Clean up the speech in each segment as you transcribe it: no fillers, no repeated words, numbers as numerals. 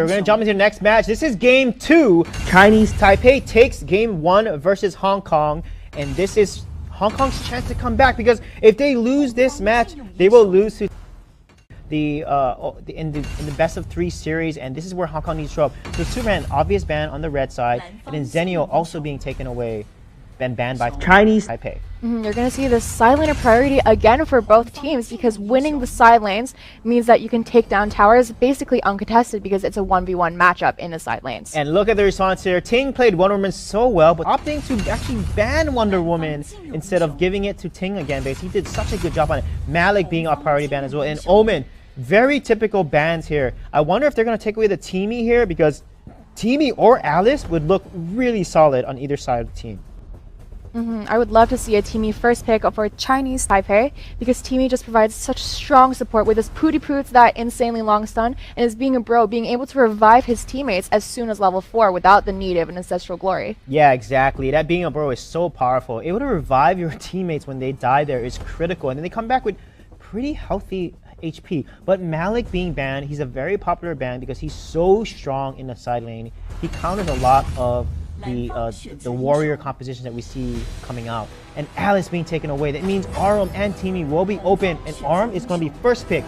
We're going to jump into the next match. This is game 2. Chinese Taipei takes game 1 versus Hong Kong. And this is Hong Kong's chance to come back, because if they lose this match, they will lose to in the best of 3 series, and this is where Hong Kong needs to show up. So Superman, obvious ban on the red side, and then Zenio also being taken away and banned by Chinese Taipei. You're going to see the side laner priority again for both teams, because winning the side lanes means that you can take down towers basically uncontested, because it's a 1v1 matchup in the side lanes. And look at the response here. Ting played Wonder Woman so well, but opting to actually ban Wonder Woman instead of giving it to Ting again, because he did such a good job on it. Malik being a priority ban as well, and Omen. Very typical bans here. I wonder if they're going to take away the Teamy here, because Teamy or Alice would look really solid on either side of the team. I would love to see a Teamy first pick for Chinese Taipei, because Teamy just provides such strong support with his Pooty Poots, that insanely long stun, and his being a bro, being able to revive his teammates as soon as level 4 without the need of an Ancestral Glory. Yeah, exactly. That being a bro is so powerful. Able to revive your teammates when they die there is critical, and then they come back with pretty healthy HP. But Malik being banned, he's a very popular ban because he's so strong in the side lane. He counters a lot of the warrior compositions that we see coming out. And Alice being taken away, that means Arum and Teamy will be open, and Arum is going to be first pick.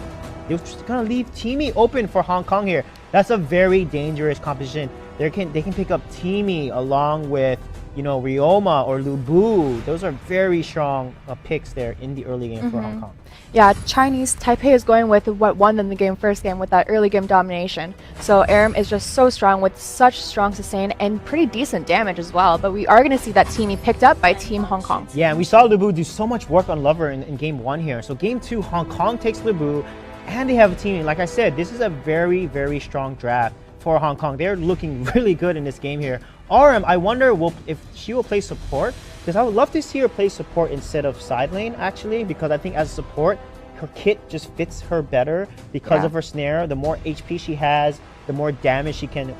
They're just going to leave Teamy open for Hong Kong here. That's a very dangerous composition. They can pick up Teamy along with, you know, Ryoma or Lubu. Those are very strong picks there in the early game for Hong Kong. Yeah, Chinese Taipei is going with what won them the game first game with that early game domination. So Aram is just so strong with such strong sustain and pretty decent damage as well. But we are going to see that Teamy picked up by Team Hong Kong. Yeah, and we saw Lubu do so much work on Lover in game 1 here. So game 2, Hong Kong takes Lubu, and they have a team. Like I said, this is a very, very strong draft for Hong Kong. They're looking really good in this game here. RM, I wonder if she will play support, because I would love to see her play support instead of side lane, actually, because I think as a support, her kit just fits her better because of her snare. The more HP she has, the more damage she can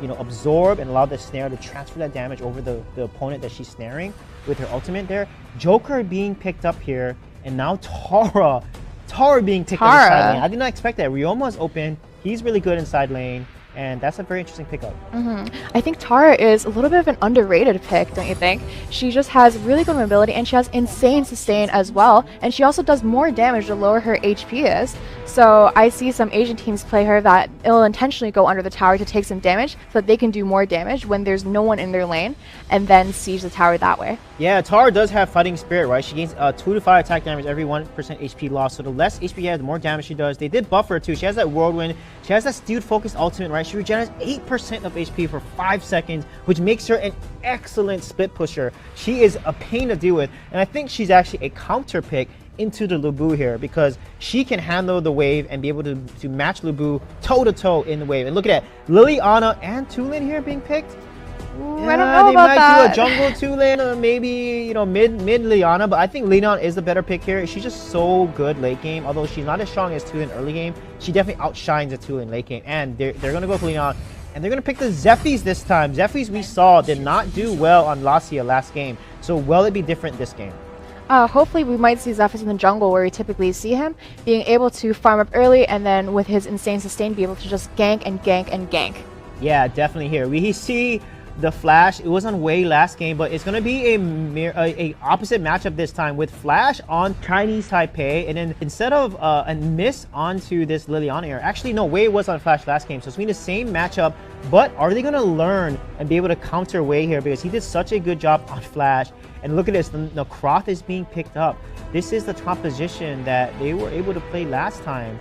absorb, and allow the snare to transfer that damage over the opponent that she's snaring with her ultimate there. Joker being picked up here, and now Tara being picked up in side lane. I did not expect that. Ryoma's open. He's really good in side lane, and that's a very interesting pickup. I think Tara is a little bit of an underrated pick, don't you think? She just has really good mobility, and she has insane sustain as well, and she also does more damage the lower her HP is. So I see some Asian teams play her that it'll intentionally go under the tower to take some damage so that they can do more damage when there's no one in their lane, and then siege the tower that way. Yeah, Tara does have fighting spirit, right? She gains 2 to 5 attack damage every 1% HP loss. So the less HP you have, the more damage she does. They did buff her too. She has that whirlwind. She has that stewed focused ultimate, right? She regenerates 8% of HP for 5 seconds, which makes her an excellent split pusher. She is a pain to deal with, and I think she's actually a counter pick into the Lubu here, because she can handle the wave and be able to match Lubu toe-to-toe in the wave. And look at that, Liliana and Tulin here being picked. I don't know about that. They might do a jungle Tulin, or maybe, mid Liliana, but I think Liliana is the better pick here. She's just so good late game. Although she's not as strong as Tulin early game, she definitely outshines the Tulin late game. And they're going to go for Liliana, and they're going to pick the Zephyrs this time. Zephyrs, we saw, did not do well on Lassia last game. So will it be different this game? Hopefully we might see Zephyrs in the jungle, where we typically see him being able to farm up early, and then with his insane sustain be able to just gank and gank and gank. Yeah, definitely here. We see the Flash. It was on Wei last game, but it's going to be a opposite matchup this time, with Flash on Chinese Taipei, and then instead of a miss onto this Liliana here, actually no, Wei was on Flash last game, so it's going to be the same matchup. But are they going to learn and be able to counter Wei here, because he did such a good job on Flash? And look at this, the Croth is being picked up. This is the composition that they were able to play last time,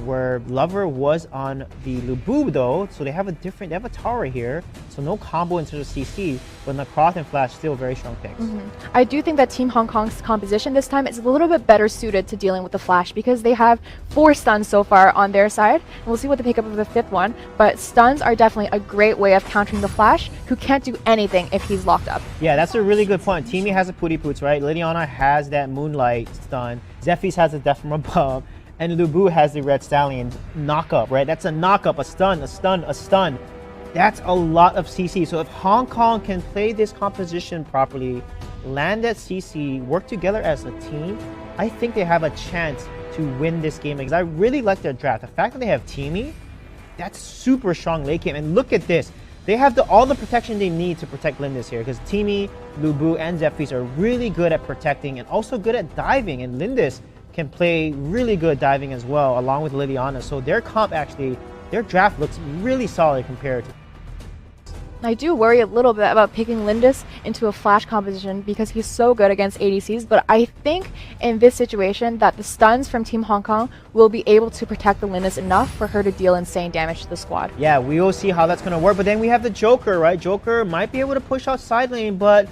where Lover was on the Lubu though, so they have a tower here, so no combo into the CC, but the Croth and Flash still very strong picks. I do think that Team Hong Kong's composition this time is a little bit better suited to dealing with the Flash, because they have 4 stuns so far on their side, and we'll see what they pick up of the 5th one, but stuns are definitely a great way of countering the Flash, who can't do anything if he's locked up. Yeah, that's a really good point. Teamy has a Pooty Poots, right? Liliana has that Moonlight stun, Zephyrs has a Death from Above, and Lubu has the Red Stallion knock-up, right? That's a knock-up, a stun, a stun, a stun. That's a lot of CC. So if Hong Kong can play this composition properly, land that CC, work together as a team, I think they have a chance to win this game, because I really like their draft. The fact that they have Teamy, That's super strong late game. And look at this. They have all the protection they need to protect Lindis here, because Teamy, Lu Bu, and Zephyrs are really good at protecting and also good at diving. And Lindis can play really good diving as well, along with Liliana. So their comp actually, their draft looks really solid compared to. I do worry a little bit about picking Lindis into a flash composition because he's so good against ADCs, but I think in this situation that the stuns from Team Hong Kong will be able to protect the Lindis enough for her to deal insane damage to the squad. Yeah, we will see how that's going to work, but then we have the Joker, right? Joker might be able to push out side lane, but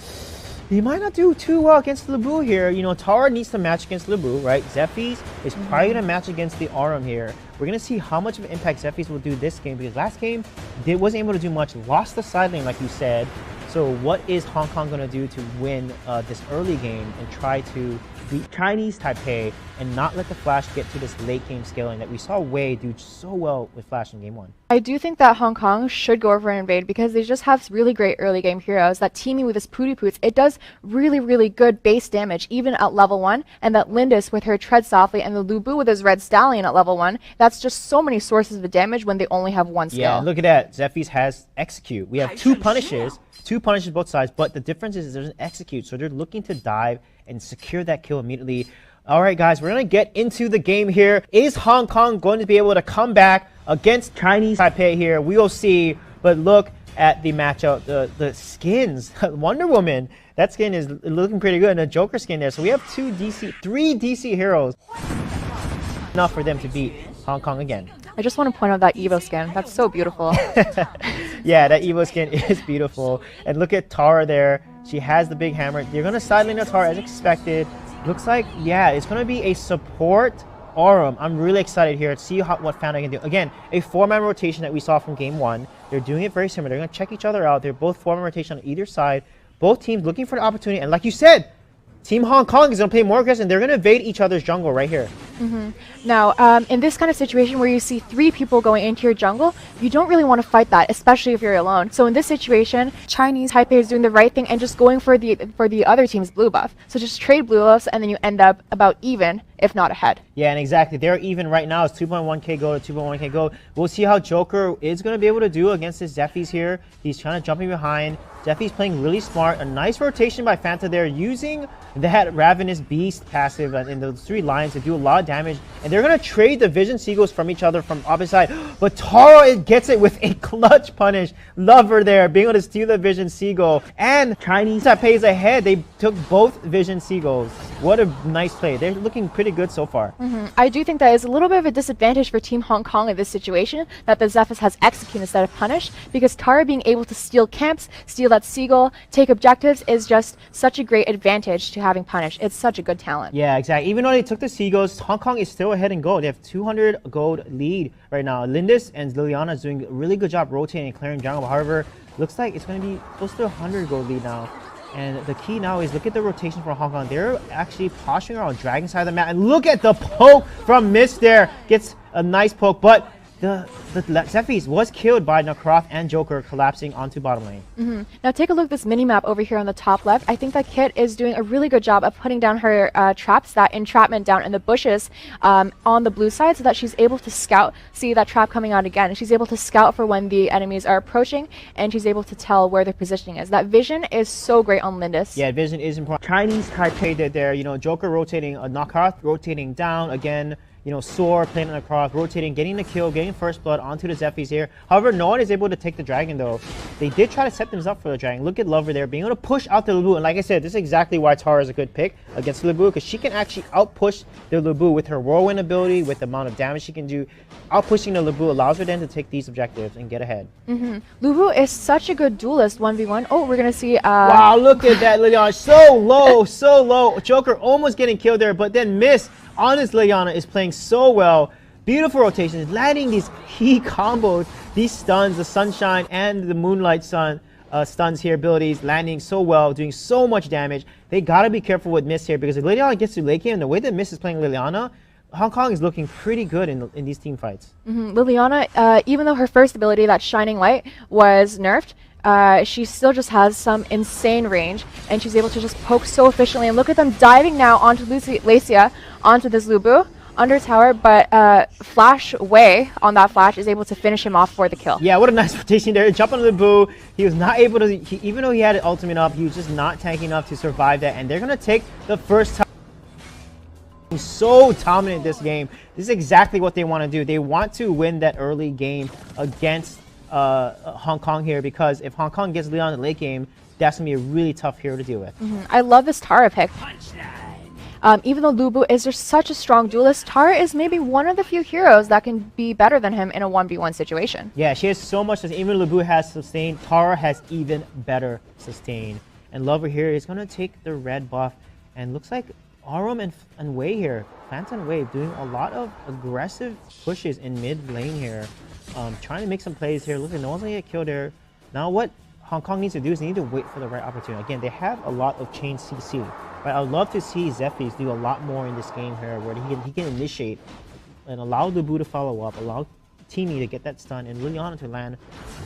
he might not do too well against Lu Bu here. You know, Tara needs to match against Lu Bu, right? Zephyrs is probably going to match against the Aurum here. We're going to see how much of an impact Zephyrs will do this game, because last game, they wasn't able to do much. Lost the side lane, like you said. So what is Hong Kong going to do to win this early game and try to beat Chinese Taipei and not let the Flash get to this late game scaling that we saw Wei do so well with Flash in game 1? I do think that Hong Kong should go over and invade because they just have really great early game heroes. That teaming with this Pooty Poots, it does really, really good base damage even at level 1. And that Lindis with her Tread Softly and the Lu Bu with his Red Stallion at level 1, that's just so many sources of damage when they only have one skill. Yeah, look at that. Zephyrs has Execute. We have two punishes both sides, but the difference is there's an Execute. So they're looking to dive and secure that kill immediately. All right, guys, we're going to get into the game here. Is Hong Kong going to be able to come back against Chinese Taipei here? We will see. But look at the matchup. The skins. Wonder Woman, that skin is looking pretty good. And a Joker skin there. So we have three DC heroes. Enough for them to beat Hong Kong again. I just want to point out that Evo skin. That's so beautiful. Yeah, that Evo skin is beautiful. And look at Tara there. She has the big hammer. They're going to side lane Tara as expected. Looks like, yeah, it's going to be a support Aurum. I'm really excited here to see what Fanta can do. Again, a 4-man rotation that we saw from game 1. They're doing it very similar. They're going to check each other out. They're both 4-man rotation on either side. Both teams looking for the opportunity. And like you said, Team Hong Kong is going to play more aggressive, and they're going to invade each other's jungle right here. Now, in this kind of situation where you see 3 people going into your jungle, you don't really want to fight that, especially if you're alone. So in this situation, Chinese Taipei is doing the right thing and just going for the other team's blue buff. So just trade blue buffs, and then you end up about even, if not ahead. Yeah, and exactly. They're even right now. It's 2.1k gold to 2.1k gold. We'll see how Joker is going to be able to do against this Zephyrs here. He's trying to jump in behind. Zephyrs playing really smart. A nice rotation by Fanta there, using that Ravenous Beast passive in those 3 lines to do a lot of damage. And they're going to trade the Vision Seagulls from each other from opposite side. But Tara gets it with a clutch punish. Love her there, being able to steal the Vision Seagull. And Chinese Taipei is ahead. They took both Vision Seagulls. What a nice play. They're looking pretty good so far. I do think that is a little bit of a disadvantage for Team Hong Kong in this situation, that the Zephyrs has Execute instead of Punish, because Tara being able to steal camps, steal that Seagull, take objectives is just such a great advantage to having Punish. It's such a good talent. Yeah, exactly. Even though they took the Seagulls, Hong Kong is still ahead in gold. They have 200 gold lead right now. Lindis and Liliana is doing a really good job rotating and clearing jungle. However, looks like it's going to be close to 100 gold lead now. And the key now is look at the rotation for Hong Kong. They're actually posturing around Dragon side of the map. And look at the poke from Mist there. Gets a nice poke, but the Zephyrs was killed by Nakaroth and Joker collapsing onto bottom lane. Now take a look at this mini-map over here on the top left. I think that Kit is doing a really good job of putting down her traps, that entrapment down in the bushes on the blue side, so that she's able to scout, see that trap coming out again. And she's able to scout for when the enemies are approaching, and she's able to tell where their positioning is. That vision is so great on Lindis. Yeah, vision is important. Chinese Taipei there, you know, Joker rotating, Nakaroth rotating down again. You know, Soar playing on the cross, rotating, getting the kill, getting first blood onto the Zephyrs here. However, no one is able to take the dragon though. They did try to set themselves up for the dragon. Look at Lover there, being able to push out the Lu Bu. And like I said, this is exactly why Tara is a good pick against Lu Bu, because she can actually outpush the Lu Bu with her whirlwind ability, with the amount of damage she can do. Outpushing the Lu Bu allows her then to take these objectives and get ahead. Lu Bu is such a good duelist 1v1. Oh, we're gonna see. Wow, look at that, Liliana. So low, so low. Joker almost getting killed there, but then missed. Honest Liliana is playing so well. Beautiful rotations, landing these key combos, these stuns, the Sunshine and the Moonlight Sun stuns here, abilities, landing so well, doing so much damage. They gotta be careful with Mist here, because if Liliana gets to late game, the way that Mist is playing Liliana, Hong Kong is looking pretty good in these team fights. Liliana, even though her first ability, that Shining Light, was nerfed, she still just has some insane range, and she's able to just poke so efficiently. And look at them diving now onto Lacia, onto this Lu Bu. under tower, but Flash Wei on that flash is able to finish him off for the kill. Yeah, what a nice rotation there. Jump onto the boo. He was not able to, even though he had an ultimate up, he was just not tanking enough to survive that. And they're going to take the first time. He's so dominant this game. This is exactly what they want to do. They want to win that early game against Hong Kong here, because if Hong Kong gets Leon in the late game, that's going to be a really tough hero to deal with. I love this Tara pick. Even though Lu Bu is just such a strong duelist, Tara is maybe one of the few heroes that can be better than him in a 1v1 situation. Yeah, she has so much. Even Lu Bu has sustain, Tara has even better sustain. And Lover here is going to take the red buff, and looks like Arum and Wei here, Phantom and Wei, doing a lot of aggressive pushes in mid lane here. Trying to make some plays here. Look, no one's going to get killed there. Now what Hong Kong needs to do is they need to wait for the right opportunity. Again, they have a lot of chain CC. But I would love to see Zephyrs do a lot more in this game here, where he can initiate and allow Lu Bu to follow up, allow Teamy to get that stun, and Liliana to land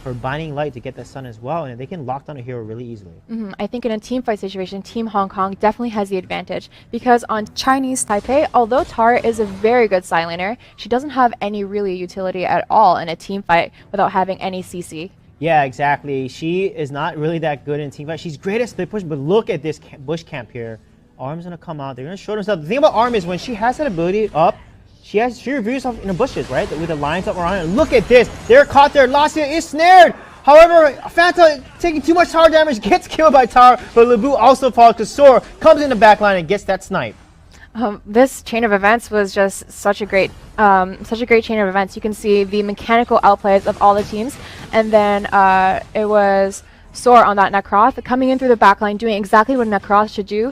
her Binding Light to get that stun as well, and they can lock down a hero really easily. I think in a team fight situation, Team Hong Kong definitely has the advantage, because on Chinese Taipei, although Tara is a very good side laner, she doesn't have any really utility at all in a team fight without having any CC. Yeah, exactly. She is not really that good in team fight. She's great at split push, but look at this bush camp here. Arm's gonna come out. They're gonna show themselves. The thing about Arm is when she has that ability up, she reveals herself in the bushes, right? With the lines up around her. Look at this. They're caught there. Lassia is snared. However, Fanta taking too much tower damage, gets killed by tower, but Lu Bu also falls because Sor comes in the back line and gets that snipe. This chain of events was just such a great chain of events. You can see the mechanical outplays of all the teams, and then it was Sor on that Necroth coming in through the backline, doing exactly what Necroth should do,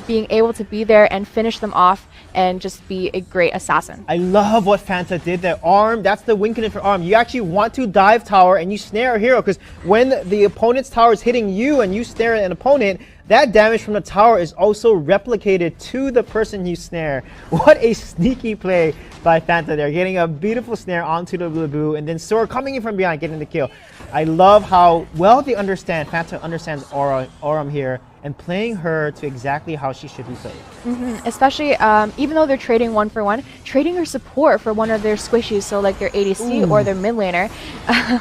being able to be there and finish them off and just be a great assassin. I love what Fanta did there. Arm, that's the win condition for Arm. You actually want to dive tower and you snare a hero, because when the opponent's tower is hitting you and you snare an opponent, that damage from the tower is also replicated to the person you snare. What a sneaky play by Fanta there, getting a beautiful snare onto the Lu Bu, and then Sora coming in from behind, getting the kill. I love how well they understand, Fanta understands Aurum here, and playing her to exactly how she should be played. Especially, even though they're trading 1-for-1, trading her support for one of their squishies, so like their ADC or their mid laner,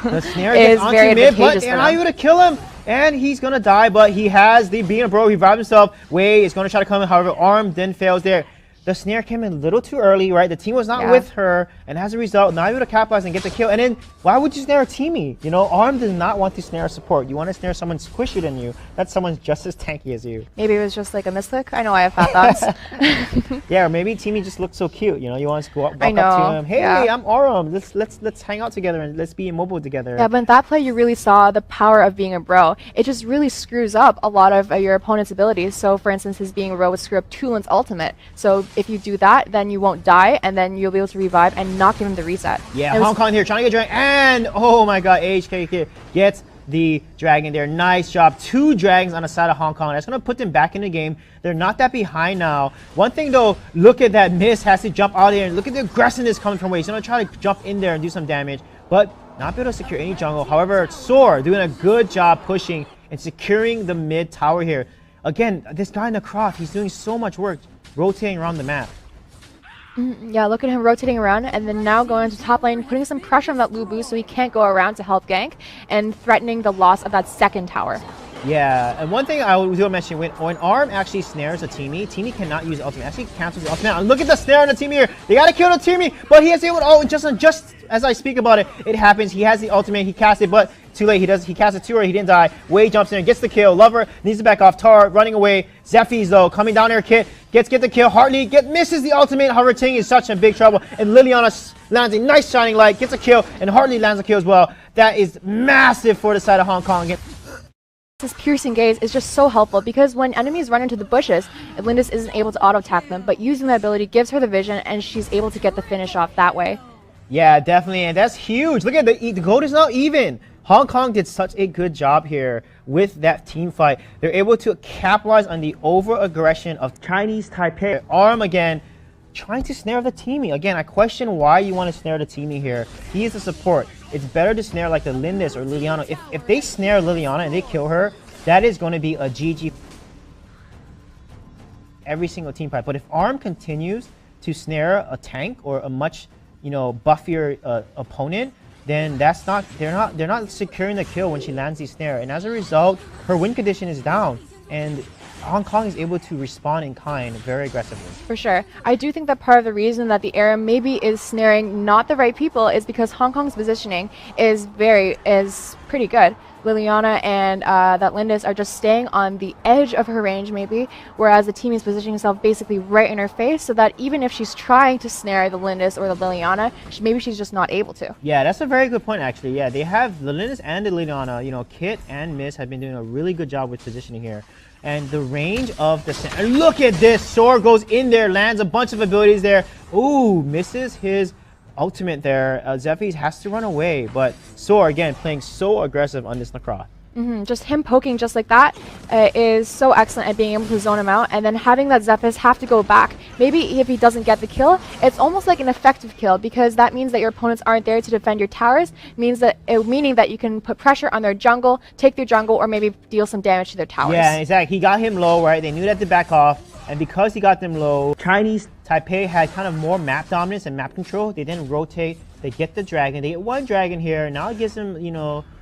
the snare is very advantageous and are you going to kill him? And he's going to die, but he has the being a bro, he revived himself. Wei is going to try to come in, however, Arm then fails there. The snare came in a little too early, right? The team was not with her, and as a result, not able to capitalize and get the kill. And then, why would you snare a teammate? You know, Arm does not want to snare a support. You want to snare someone squishier than you. That's someone just as tanky as you. Maybe it was just like a misclick. I know I have fat thoughts. Yeah, or maybe teammate just looks so cute. You know, you want to go up, walk up to him. Hey, I'm Arm. Let's hang out together and let's be immobile together. Yeah, but in that play, you really saw the power of being a bro. It just really screws up a lot of your opponent's abilities. So, for instance, his being a bro would screw up Tulin's ultimate. So, if you do that, then you won't die, and then you'll be able to revive and not give him the reset. Yeah, Hong Kong here trying to get dragon, and oh my god, AHK here gets the dragon there. Nice job. 2 dragons on the side of Hong Kong. That's going to put them back in the game. They're not that behind now. One thing though, look at that miss, has to jump out there, and look at the aggressiveness coming from Wei. He's going to try to jump in there and do some damage, but not be able to secure any jungle. However, Sor doing a good job pushing and securing the mid tower here. Again, this guy in the Croft, he's doing so much work rotating around the map. Yeah, look at him rotating around, and then now going to top lane, putting some pressure on that Lu Bu so he can't go around to help gank, and threatening the loss of that second tower. Yeah, and one thing I was going to mention, when Arm actually snares a Teamy cannot use ultimate. Actually cancels the ultimate. And look at the snare on the Teamy here. They got to kill the Teamy, but he has able to, oh, just as I speak about it, it happens. He has the ultimate, he casts it, but too late. He cast it too early, he didn't die. Wei jumps in and gets the kill. Lover needs to back off. Tar running away. Zephyrs though, coming down there, Kit get the kill. Hartley misses the ultimate. However, Ting is such in big trouble, and Liliana lands a nice shining light, gets a kill, and Hartley lands a kill as well. That is massive for the side of Hong Kong. This piercing gaze is just so helpful, because when enemies run into the bushes, Lindis isn't able to auto-attack them, but using that ability gives her the vision, and she's able to get the finish off that way. Yeah, definitely, and that's huge. Look at the gold is now even. Hong Kong did such a good job here with that team fight. They're able to capitalize on the over-aggression of Chinese Taipei. Arm again, trying to snare the Teamy. Again, I question why you want to snare the Teamy here. He is a support. It's better to snare like the Lindis or Liliana. If they snare Liliana and they kill her, that is going to be a GG every single team fight. But if Arm continues to snare a tank or a much, buffier opponent, then they're not securing the kill when she lands the snare, and as a result, her win condition is down, and Hong Kong is able to respond in kind very aggressively. For sure. I do think that part of the reason that the ARAM maybe is snaring not the right people is because Hong Kong's positioning is pretty good. Liliana and that Lindis are just staying on the edge of her range maybe, whereas the team is positioning itself basically right in her face, so that even if she's trying to snare the Lindis or the Liliana, maybe she's just not able to. Yeah, that's a very good point actually. Yeah, they have the Lindis and the Liliana, Kit and Miss have been doing a really good job with positioning here. And the range of the snare, look at this, Soar goes in there, lands a bunch of abilities there. Ooh, misses his ultimate there. Zephyr has to run away, but Soar again playing so aggressive on this Necroth. Just him poking just like that is so excellent at being able to zone him out, and then having that Zephyrus have to go back. Maybe if he doesn't get the kill, it's almost like an effective kill, because that means that your opponents aren't there to defend your towers, meaning that you can put pressure on their jungle, take their jungle, or maybe deal some damage to their towers. Yeah, exactly. He got him low, right? They knew that to back off, and because he got them low, Chinese Taipei had kind of more map dominance and map control. They didn't rotate. They get the dragon. They get one dragon here. Now it gives them,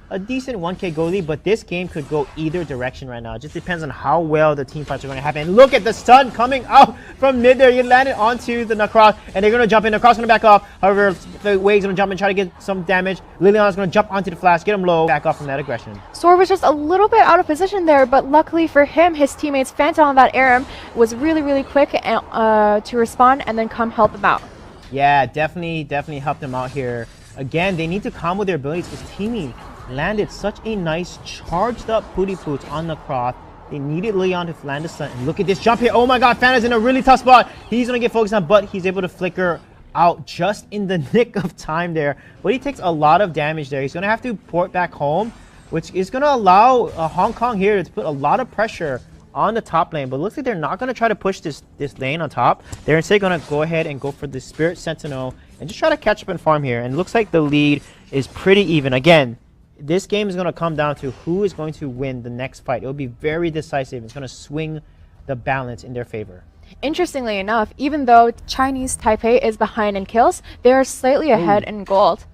a decent 1k goal lead, but this game could go either direction right now. It just depends on how well the team fights are going to happen. And look at the stun coming out from mid there. You landed onto the Necroth, and they're going to jump in. Necroth's going to back off. However, the Wave's going to jump and try to get some damage. Liliana's going to jump onto the flash, get him low, back off from that aggression. Soar was just a little bit out of position there, but luckily for him, his teammates Phantom on that ARAM was really, really quick to respond and then come help him out. Yeah, definitely helped them out here. Again, they need to combo their abilities because Teamy landed such a nice charged up booty boots on the Necroth. They needed Leon to land the stun. And look at this jump here. Oh my god, Fanta's in a really tough spot. He's going to get focused on, but he's able to flicker out just in the nick of time there. But he takes a lot of damage there. He's going to have to port back home, which is going to allow Hong Kong here to put a lot of pressure on the top lane. But it looks like they're not going to try to push this lane on top. They're instead going to go ahead and go for the Spirit Sentinel and just try to catch up and farm here. And it looks like the lead is pretty even. Again, this game is going to come down to who is going to win the next fight. It will be very decisive. It's going to swing the balance in their favor. Interestingly enough, even though Chinese Taipei is behind in kills, they are slightly ahead in gold.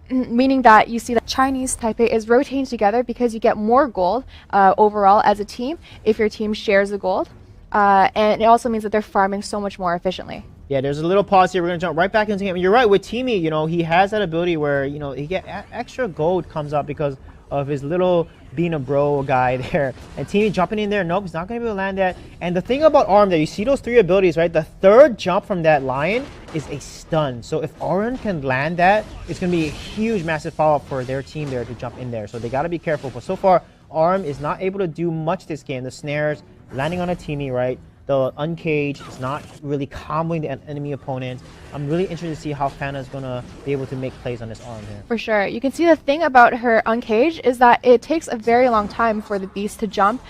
Meaning that you see that Chinese Taipei is rotating together because you get more gold overall as a team if your team shares the gold. And it also means that they're farming so much more efficiently. Yeah, there's a little pause here. We're going to jump right back into the game. And you're right, with Teamy, he has that ability where, he get extra gold comes up because of his little being a bro guy there. And Teamy jumping in there, nope, he's not going to be able to land that. And the thing about Arm there, you see those three abilities, right? The third jump from that lion is a stun. So if Arm can land that, it's going to be a huge, massive follow-up for their team there to jump in there. So they got to be careful. But so far, Arm is not able to do much this game. The snares, landing on a Teamy, right? The uncaged is not really comboing the enemy opponent. I'm really interested to see how Fana is going to be able to make plays on this Arm here. For sure. You can see the thing about her uncaged is that it takes a very long time for the beast to jump,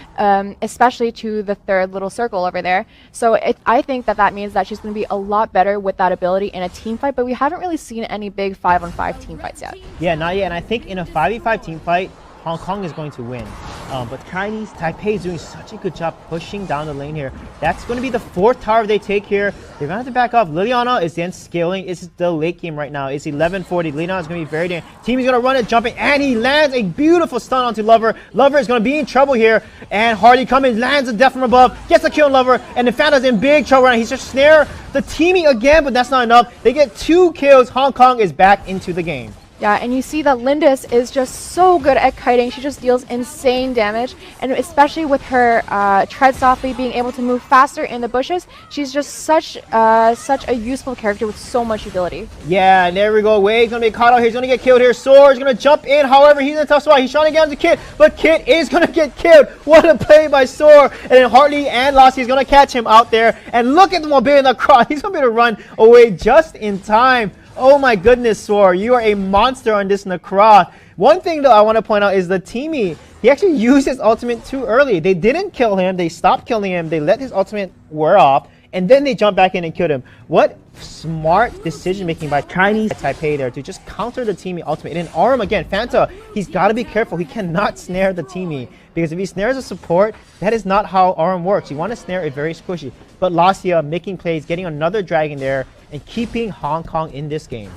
especially to the third little circle over there. So I think that means that she's going to be a lot better with that ability in a team fight, but we haven't really seen any big 5-on-5 team fights yet. Yeah, not yet. And I think in a 5v5 team fight, Hong Kong is going to win. But Chinese Taipei is doing such a good job pushing down the lane here. That's going to be the fourth tower they take here. They're going to have to back off. Liliana is then scaling. It's the late game right now. It's 11:40. Liliana is going to be very damn. Team is going to run it, jumping, and he lands a beautiful stun onto Lover. Lover is going to be in trouble here. And Hardy comes in, lands a death from above, gets a kill on Lover, and the Fanta's in big trouble right now. He's just snare the Teamy again, but that's not enough. They get 2 kills. Hong Kong is back into the game. Yeah, and you see that Lindis is just so good at kiting. She just deals insane damage, and especially with her tread softly, being able to move faster in the bushes, she's just such a useful character with so much utility. Yeah, and there we go. Wave's gonna be caught out here. He's gonna get killed here. Sword's gonna jump in. However, he's in a tough spot. He's trying to get onto Kit, but Kit is gonna get killed. What a play by Sword! And then Hartley and Lassie is gonna catch him out there. And look at the mobility in the cross. He's gonna be able to run away just in time. Oh my goodness, Sword, you are a monster on this Necroth. One thing though I want to point out is the Teamy, he actually used his ultimate too early. They didn't kill him, they stopped killing him, they let his ultimate wear off, and then they jump back in and killed him. What smart decision making by Chinese Taipei there to just counter the teaming ultimate. And then Arm again, Fanta, he's got to be careful. He cannot snare the teaming, because if he snares a support, that is not how Arm works. You want to snare it very squishy. But Lassia making plays, getting another dragon there, and keeping Hong Kong in this game.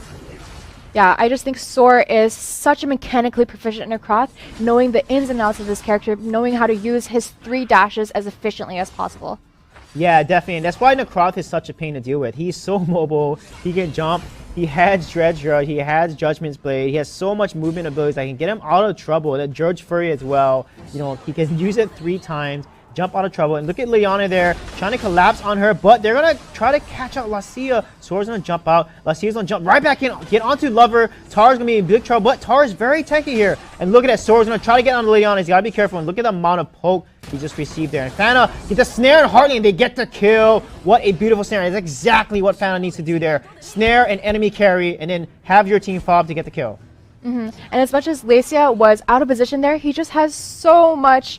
Yeah, I just think Soar is such a mechanically proficient Necroth, knowing the ins and outs of this character, knowing how to use his 3 dashes as efficiently as possible. Yeah, definitely, and that's why Necroth is such a pain to deal with. He's so mobile, he can jump, he has Dredge, he has Judgment's Blade, he has so much movement abilities that can get him out of trouble. That George Fury as well, you know, he can use it 3 times, jump out of trouble. And look at Liana there, trying to collapse on her, but they're gonna try to catch out Lassia. Sora's gonna jump out, Lassia's gonna jump right back in, get onto Lover. Tara's gonna be in big trouble, but Tara's very tanky here. And look at that, Sora's gonna try to get onto Liana. He's gotta be careful, and look at the amount of poke he just received there. And Fana gets a snare and Hartley, and they get the kill. What a beautiful snare. That's exactly what Fana needs to do there. Snare an enemy carry, and then have your team fob to get the kill. And as much as Lacia was out of position there, he just has so much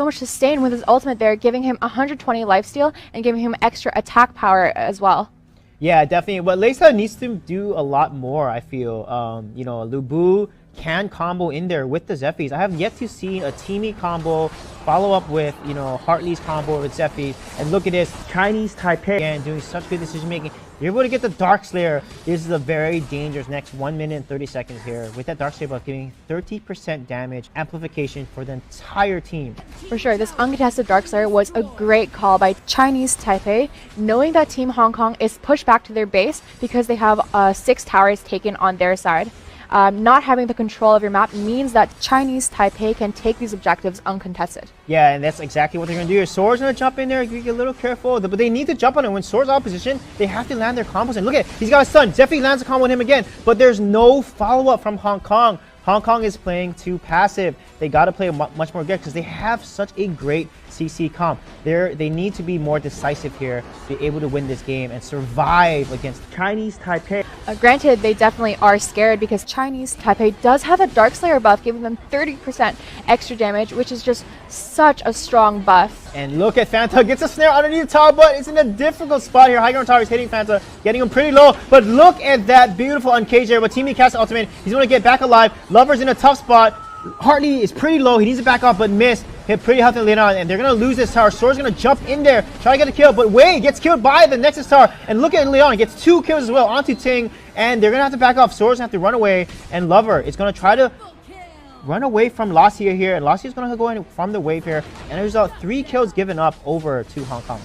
sustain with his ultimate there, giving him 120 lifesteal and giving him extra attack power as well. Yeah, definitely. But Lacia needs to do a lot more, I feel. You know, Lubu can combo in there with the Zephyrs. I have yet to see a teamy combo follow up with, you know, Hartley's combo with Zephyrs. And look at this, Chinese Taipei again doing such good decision making. You're able to get the Dark Slayer. This is a very dangerous next 1 minute and 30 seconds here. With that Dark Slayer buff giving 30% damage amplification for the entire team. For sure, this uncontested Dark Slayer was a great call by Chinese Taipei, knowing that Team Hong Kong is pushed back to their base because they have 6 towers taken on their side. Not having the control of your map means that Chinese Taipei can take these objectives uncontested. Yeah, and that's exactly what they're going to do. Sora's going to jump in there, get a little careful, but they need to jump on it. When Sora's out of position, they have to land their combos. And look at it, he's got a stun. Zephyr lands a combo on him again, but there's no follow-up from Hong Kong. Hong Kong is playing too passive. They got to play much more good because they have such a great CC comp. They need to be more decisive here, be able to win this game and survive against Chinese Taipei. Granted, they definitely are scared because Chinese Taipei does have a Dark Slayer buff, giving them 30% extra damage, which is just such a strong buff. And look at Fanta, gets a snare underneath the tower, but it's in a difficult spot here. High ground tower is hitting Fanta, getting him pretty low, but look at that beautiful uncage there. But Teamy casts ultimate, he's going to get back alive. Lover's in a tough spot. Hartley is pretty low, he needs to back off, but missed. Hit pretty healthy Leonard, and they're going to lose this tower. Sora's going to jump in there, try to get a kill, but Wei gets killed by the Nexus tower. And look at Leon, gets 2 kills as well onto Ting, and they're going to have to back off. Sora's going to have to run away, and Lover is going to try to run away from Lassia here, and Lassia is going to go in from the wave here, and as a result, 3 kills given up over to Hong Kong.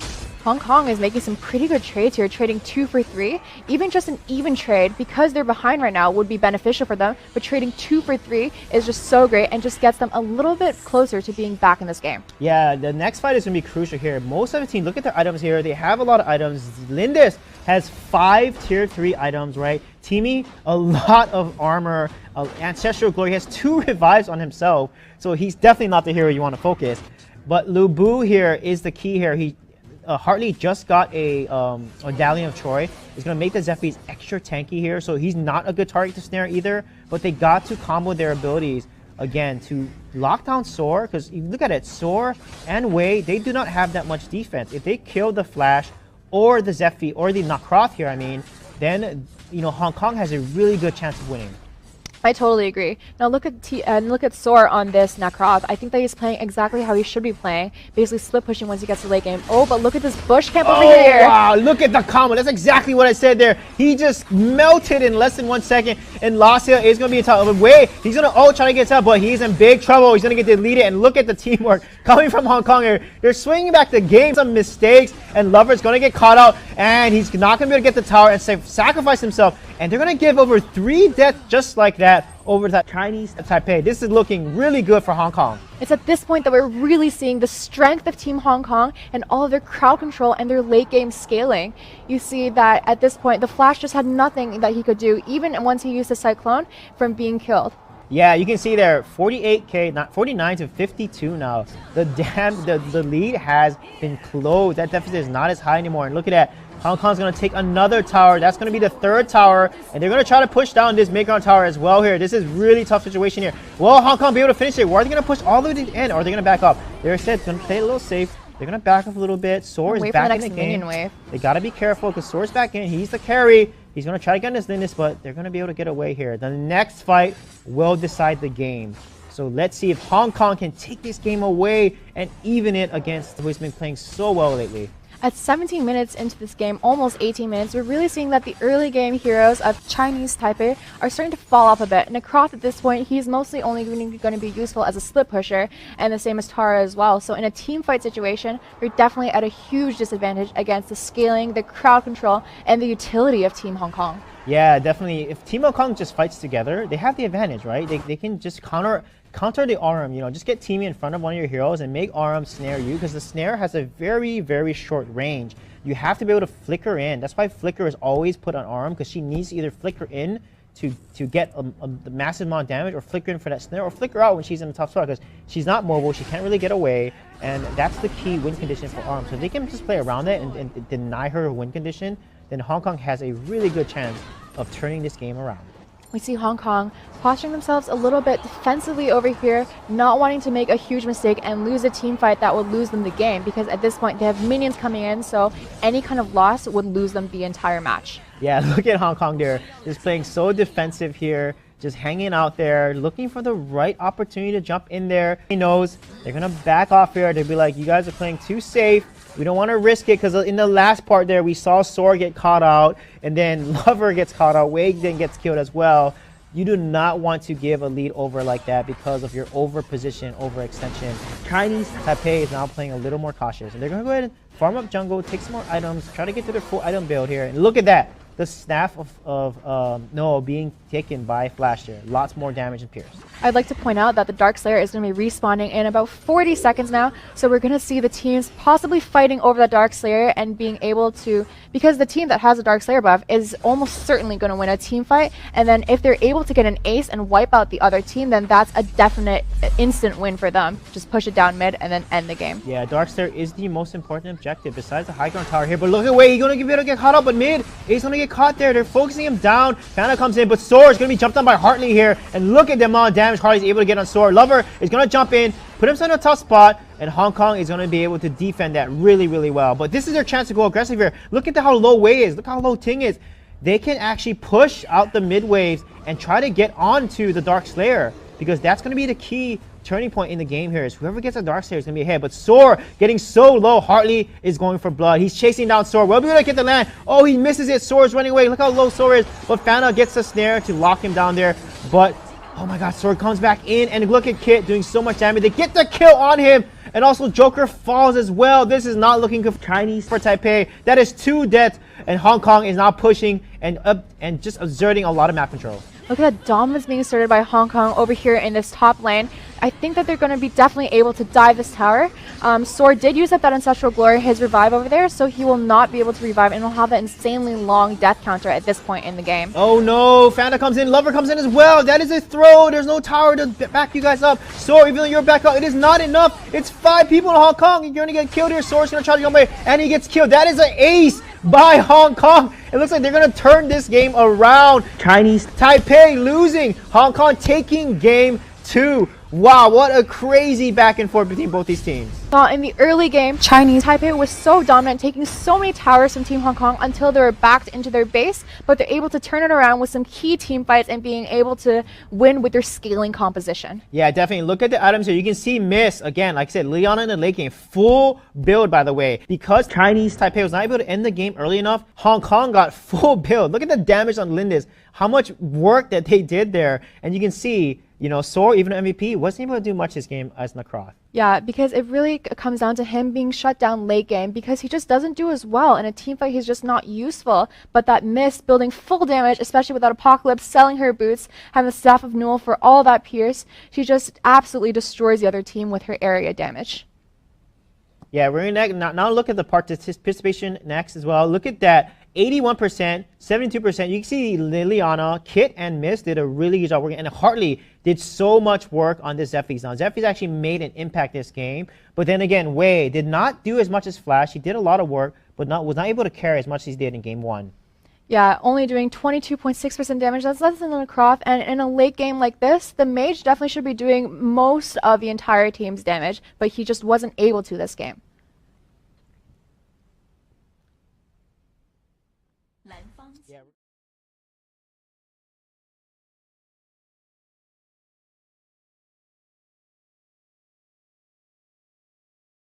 Hong Kong is making some pretty good trades here, trading 2 for 3. Even just an even trade, because they're behind right now, would be beneficial for them, but trading 2 for 3 is just so great and just gets them a little bit closer to being back in this game. Yeah, the next fight is going to be crucial here. Most of the team, look at their items here. They have a lot of items. Lindis has 5 tier 3 items, right? Teamy, a lot of armor. Ancestral Glory, he has 2 revives on himself, so he's definitely not the hero you want to focus. But Lubu here is the key here. Hartley just got a Medallion of Troy. It's going to make the Zephyrs extra tanky here, so he's not a good target to snare either, but they got to combo their abilities again to lock down Soar, because you look at it, Soar and Wei, they do not have that much defense. If they kill the Flash or the Zephyr or the Nakroth here, I mean, then, you know, Hong Kong has a really good chance of winning. I totally agree. Now look at Soar on this Nakroth. I think that he's playing exactly how he should be playing, basically split pushing once he gets to late game. Oh, but look at this bush camp over here. Wow, look at the combo. That's exactly what I said there. He just melted in less than 1 second, and Lassia is going to be in top. Wait, he's going to ult try to get top, but he's in big trouble. He's going to get deleted, and look at the teamwork coming from Hong Kong here. They're swinging back the game, some mistakes, and Lover's going to get caught out, and he's not going to be able to get the tower and sacrifice himself, and they're going to give over 3 deaths just like that over that Chinese Taipei. This is looking really good for Hong Kong. It's at this point that we're really seeing the strength of Team Hong Kong and all of their crowd control and their late game scaling. You see that at this point, the Flash just had nothing that he could do, even once he used the Cyclone, from being killed. Yeah, you can see there, 48k, not 49 to 52 now. The lead has been closed. That deficit is not as high anymore. And look at that. Hong Kong's going to take another tower. That's going to be the 3rd tower. And they're going to try to push down this mid-ground tower as well here. This is really tough situation here. Will Hong Kong be able to finish it? Or are they going to push all the way to the end? Or are they going to back up? They're said going to play a little safe. They're going to back off a little bit. Soar is Wait for back the in next the game. minion wave. They got to be careful because Soar's back in. He's the carry. He's going to try to get on his Lindis, but they're going to be able to get away here. The next fight will decide the game. So let's see if Hong Kong can take this game away and even it against who's been playing so well lately. At 17 minutes into this game, almost 18 minutes, we're really seeing that the early game heroes of Chinese Taipei are starting to fall off a bit. And Croft at this point, he's mostly only going to be useful as a split pusher, and the same as Tara as well. So in a team fight situation, you're definitely at a huge disadvantage against the scaling, the crowd control, and the utility of Team Hong Kong. Yeah, definitely. If Team Hong Kong just fights together, they have the advantage, right? They can just counter the RM, you know, just get Teamy in front of one of your heroes and make RM snare you, because the snare has a very, very short range. You have to be able to flicker in. That's why flicker is always put on RM, because she needs to either flicker in to get a massive amount of damage, or flicker in for that snare, or flicker out when she's in the top spot, because she's not mobile, she can't really get away, and that's the key win condition for RM. So if they can just play around it and deny her win condition, then Hong Kong has a really good chance of turning this game around. We see Hong Kong posturing themselves a little bit defensively over here, not wanting to make a huge mistake and lose a team fight that would lose them the game, because at this point they have minions coming in, so any kind of loss would lose them the entire match. Yeah, look at Hong Kong there, just playing so defensive here, just hanging out there, looking for the right opportunity to jump in there. He knows they're going to back off here. They'll be like, you guys are playing too safe. We don't want to risk it, because in the last part there, we saw Soar get caught out, and then Lover gets caught out. Wade then gets killed as well. You do not want to give a lead over like that because of your over position, over extension. Chinese Taipei is now playing a little more cautious, and they're going to go ahead and farm up jungle, take some more items, try to get to their full item build here. And look at that. The staff of Noah being taken by Flash there. Lots more damage and Pierce. I'd like to point out that the Dark Slayer is going to be respawning in about 40 seconds now, so we're going to see the teams possibly fighting over the Dark Slayer and being able to, because the team that has a Dark Slayer buff is almost certainly going to win a team fight, and then if they're able to get an ace and wipe out the other team, then that's a definite instant win for them. Just push it down mid and then end the game. Yeah, Dark Slayer is the most important objective besides the high ground tower here, but look at Wade, he's going to be able to get caught up, but mid, he's going to get caught there. They're focusing him down. Fana comes in, but Soar is going to be jumped on by Hartley here, and look at the amount of damage Hartley's able to get on Soar. Lover is going to jump in, put himself in a tough spot, and Hong Kong is going to be able to defend that really, really well. But this is their chance to go aggressive here. Look at how low Wei is. Look how low Ting is. They can actually push out the mid waves and try to get onto the Dark Slayer, because that's going to be the key turning point in the game here. Is whoever gets a Dark Slayer is going to be ahead. But Soar getting so low. Hartley is going for blood. He's chasing down Soar. Will be able to get the land. Oh, he misses it. Soar's running away. Look how low Soar is. But Fana gets the snare to lock him down there. But oh my god, Soar comes back in, and look at Kit doing so much damage. They get the kill on him, and also Joker falls as well. This is not looking good for Chinese for Taipei. That is 2 deaths, and Hong Kong is now pushing and just exerting a lot of map control. Look at that dominance being started by Hong Kong over here in this top lane. I think that they're going to be definitely able to dive this tower. Soar did use up that Ancestral Glory, his revive over there, so he will not be able to revive and will have that insanely long death counter at this point in the game. Oh no, Fanta comes in, Lover comes in as well. That is a throw. There's no tower to back you guys up. Soar, even though you're back up, it is not enough. It's 5 people in Hong Kong. You're going to get killed here. Soar's going to try to jump away, and he gets killed. That is an ace by Hong Kong. It looks like they're going to turn this game around. Chinese Taipei losing. Hong Kong taking game 2. Wow, what a crazy back and forth between both these teams. In the early game, Chinese Taipei was so dominant, taking so many towers from Team Hong Kong until they were backed into their base, but they're able to turn it around with some key team fights and being able to win with their scaling composition. Yeah, definitely. Look at the items here. You can see Miss, again, like I said, Liana in the late game, full build, by the way. Because Chinese Taipei was not able to end the game early enough, Hong Kong got full build. Look at the damage on Lindis, how much work that they did there. And you can see, you know, Soar, even MVP, wasn't able to do much this game as Nakroth. Yeah, because it really comes down to him being shut down late game, because he just doesn't do as well. In a team fight, he's just not useful. But that Miss building full damage, especially without Apocalypse, selling her boots, having the Staff of Newell for all that Pierce, she just absolutely destroys the other team with her area damage. Yeah, we're going to now look at the participation next as well. Look at that. 81%, 72%. You can see Liliana, Kit, and Miss did a really good job working. And Hartley did so much work on this Zephyrs. Now, Zephyrs actually made an impact this game. But then again, Wei did not do as much as Flash. He did a lot of work, but was not able to carry as much as he did in game 1. Yeah, only doing 22.6% damage. That's less than Croft. And in a late game like this, the Mage definitely should be doing most of the entire team's damage, but he just wasn't able to this game.